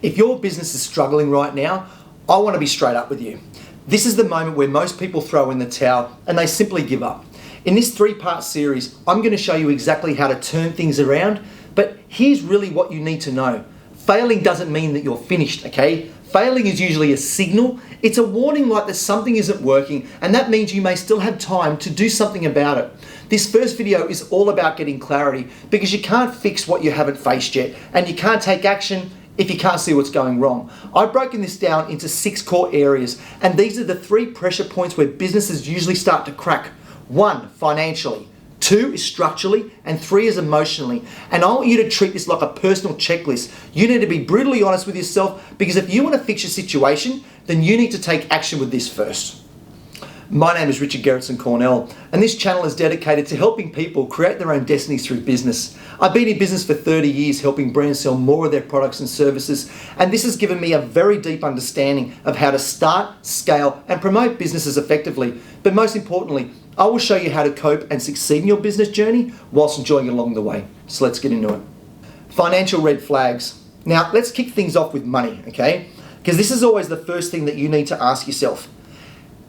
If your business is struggling right now, I want to be straight up with you. This is the moment where most people throw in the towel and they simply give up. In this 3-part series, I'm going to show you exactly how to turn things around, but here's really what you need to know. Failing doesn't mean that you're finished, okay? Failing is usually a signal. It's a warning like that something isn't working, and that means you may still have time to do something about it. This first video is all about getting clarity because you can't fix what you haven't faced yet, and you can't take action if you can't see what's going wrong. I've broken this down into 6 core areas, and these are the 3 pressure points where businesses usually start to crack. 1, financially. 2 is structurally, and 3 is emotionally. And I want you to treat this like a personal checklist. You need to be brutally honest with yourself, because if you want to fix your situation, then you need to take action with this first. My name is G-Cornell, and this channel is dedicated to helping people create their own destinies through business. I've been in business for 30 years helping brands sell more of their products and services, and this has given me a very deep understanding of how to start, scale, and promote businesses effectively. But most importantly, I will show you how to cope and succeed in your business journey whilst enjoying along the way. So let's get into it. Financial red flags. Now, let's kick things off with money, okay? Because this is always the first thing that you need to ask yourself.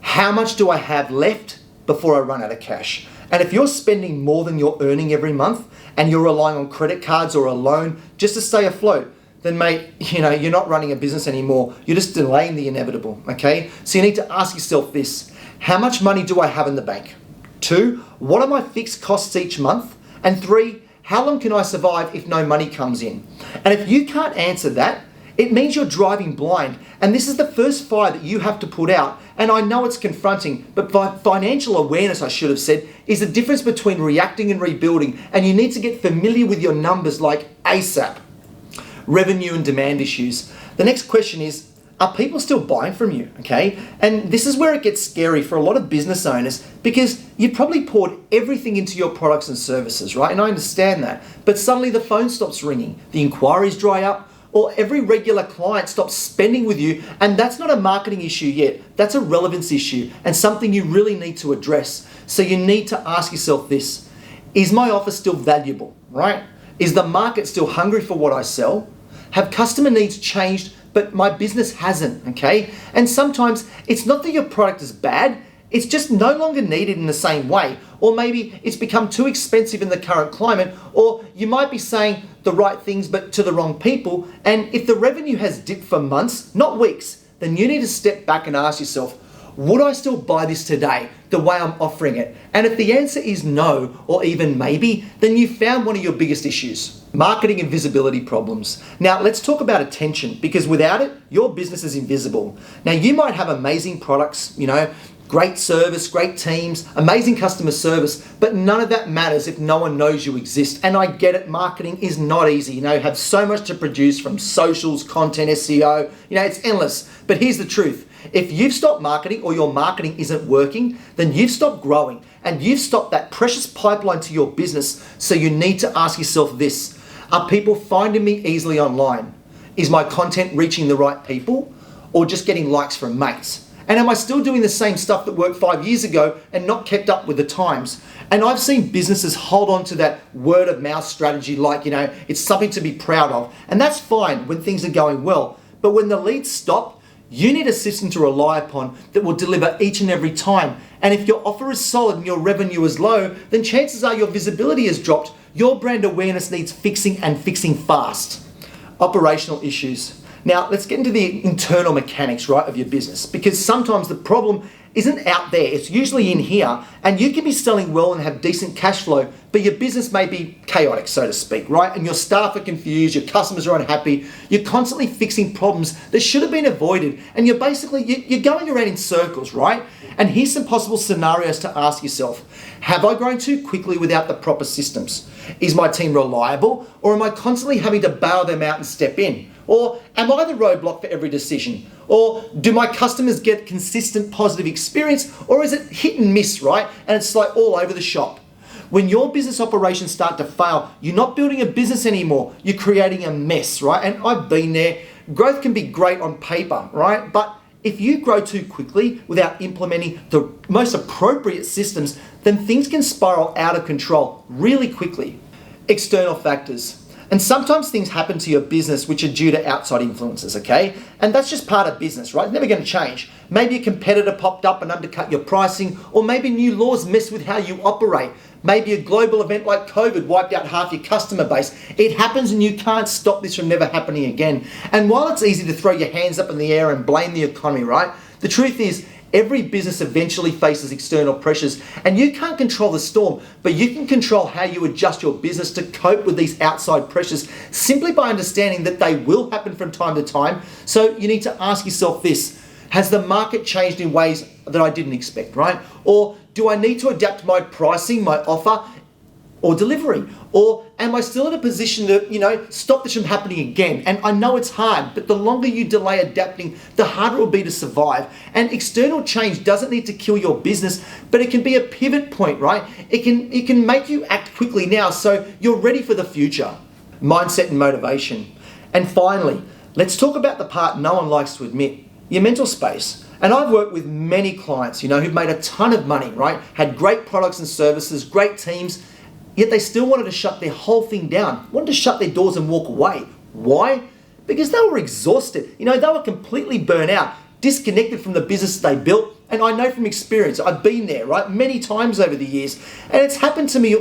How much do I have left before I run out of cash? And if you're spending more than you're earning every month and you're relying on credit cards or a loan just to stay afloat, then mate, you're not running a business anymore. You're just delaying the inevitable, okay? So you need to ask yourself this. How much money do I have in the bank? 2, what are my fixed costs each month? And 3, how long can I survive if no money comes in? And if you can't answer that, it means you're driving blind, and this is the first fire that you have to put out. And I know it's confronting, but financial awareness, I should have said, is the difference between reacting and rebuilding, and you need to get familiar with your numbers like ASAP. Revenue and demand issues. The next question is, are people still buying from you, okay? And this is where it gets scary for a lot of business owners, because you probably poured everything into your products and services, right? And I understand that, but suddenly the phone stops ringing, the inquiries dry up, or every regular client stops spending with you, and that's not a marketing issue yet. That's a relevance issue and something you really need to address. So you need to ask yourself this. Is my offer still valuable, right? Is the market still hungry for what I sell? Have customer needs changed, but my business hasn't, okay? And sometimes it's not that your product is bad, it's just no longer needed in the same way. Or maybe it's become too expensive in the current climate, or you might be saying the right things but to the wrong people. And if the revenue has dipped for months, not weeks, then you need to step back and ask yourself, would I still buy this today the way I'm offering it? And if the answer is no, or even maybe, then you found one of your biggest issues. Marketing and visibility problems. Now let's talk about attention, because without it, your business is invisible. Now you might have amazing products, great service, great teams, amazing customer service, but none of that matters if no one knows you exist. And I get it, marketing is not easy. You have so much to produce from socials, content, SEO, it's endless. But here's the truth. If you've stopped marketing or your marketing isn't working, then you've stopped growing and you've stopped that precious pipeline to your business. So you need to ask yourself this. Are people finding me easily online? Is my content reaching the right people, or just getting likes from mates? And am I still doing the same stuff that worked 5 years ago and not kept up with the times? And I've seen businesses hold on to that word of mouth strategy like, it's something to be proud of. And that's fine when things are going well. But when the leads stop, you need a system to rely upon that will deliver each and every time. And if your offer is solid and your revenue is low, then chances are your visibility has dropped. Your brand awareness needs fixing, and fixing fast. Operational issues. Now, let's get into the internal mechanics, right, of your business, because sometimes the problem isn't out there, it's usually in here, and you can be selling well and have decent cash flow, but your business may be chaotic, so to speak, right? And your staff are confused, your customers are unhappy, you're constantly fixing problems that should have been avoided, and you're going around in circles, right? And here's some possible scenarios to ask yourself. Have I grown too quickly without the proper systems? Is my team reliable, or am I constantly having to bail them out and step in? Or am I the roadblock for every decision? Or do my customers get consistent positive experience, or is it hit and miss, right? And it's like all over the shop. When your business operations start to fail, you're not building a business anymore. You're creating a mess, right? And I've been there. Growth can be great on paper, right? But if you grow too quickly without implementing the most appropriate systems, then things can spiral out of control really quickly. External factors. And sometimes things happen to your business which are due to outside influences, okay? And that's just part of business, right? Never going to change. Maybe a competitor popped up and undercut your pricing, or maybe new laws mess with how you operate. Maybe a global event like COVID wiped out half your customer base. It happens and you can't stop this from never happening again. And while it's easy to throw your hands up in the air and blame the economy, right? The truth is, every business eventually faces external pressures, and you can't control the storm, but you can control how you adjust your business to cope with these outside pressures simply by understanding that they will happen from time to time. So you need to ask yourself this: has the market changed in ways that I didn't expect, right? Or do I need to adapt my pricing, my offer, or delivery? Or am I still in a position to, stop this from happening again? And I know it's hard, but the longer you delay adapting, the harder it will be to survive. And external change doesn't need to kill your business, but it can be a pivot point, right? It can make you act quickly now so you're ready for the future. Mindset and motivation. And finally, let's talk about the part no one likes to admit: your mental space. And I've worked with many clients, who've made a ton of money, right? Had great products and services, great teams, yet they still wanted to shut their whole thing down, wanted to shut their doors and walk away. Why? Because they were exhausted. They were completely burnt out, disconnected from the business they built. And I know from experience, I've been there, right? Many times over the years. And it's happened to me,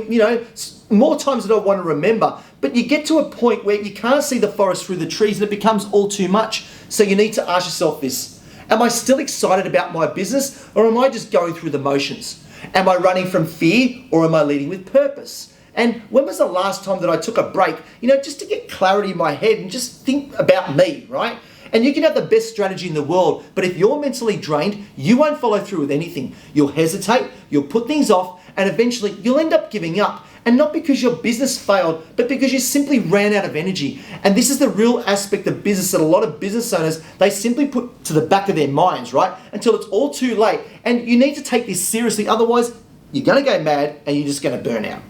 more times than I want to remember. But you get to a point where you can't see the forest through the trees and it becomes all too much. So you need to ask yourself this: am I still excited about my business, or am I just going through the motions? Am I running from fear, or am I leading with purpose? And when was the last time that I took a break, just to get clarity in my head and just think about me, right? And you can have the best strategy in the world, but if you're mentally drained, you won't follow through with anything. You'll hesitate, you'll put things off, and eventually you'll end up giving up. And not because your business failed, but because you simply ran out of energy. And this is the real aspect of business that a lot of business owners, they simply put to the back of their minds, right? Until it's all too late. And you need to take this seriously, otherwise you're going to go mad and you're just going to burn out.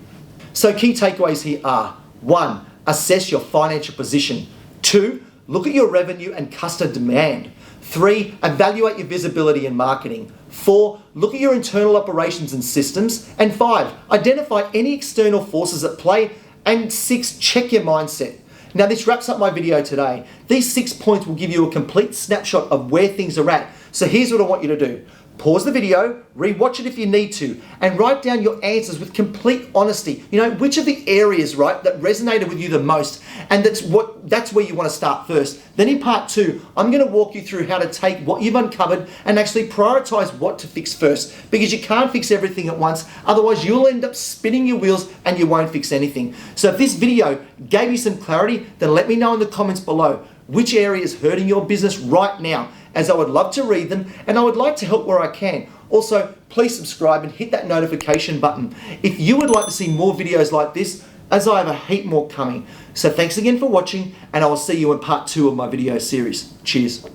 So key takeaways here are: 1, assess your financial position. 2, look at your revenue and customer demand. 3, evaluate your visibility and marketing. 4, look at your internal operations and systems. And 5, identify any external forces at play. And 6, check your mindset. Now this wraps up my video today. These 6 points will give you a complete snapshot of where things are at. So here's what I want you to do. Pause the video, re-watch it if you need to, and write down your answers with complete honesty. Which are the areas, right, that resonated with you the most, and that's where you want to start first. Then in part 2, I'm going to walk you through how to take what you've uncovered and actually prioritize what to fix first, because you can't fix everything at once, otherwise you'll end up spinning your wheels and you won't fix anything. So if this video gave you some clarity, then let me know in the comments below which area is hurting your business right now, as I would love to read them and I would like to help where I can. Also, please subscribe and hit that notification button if you would like to see more videos like this, as I have a heap more coming. So thanks again for watching, and I will see you in part 2 of my video series. Cheers.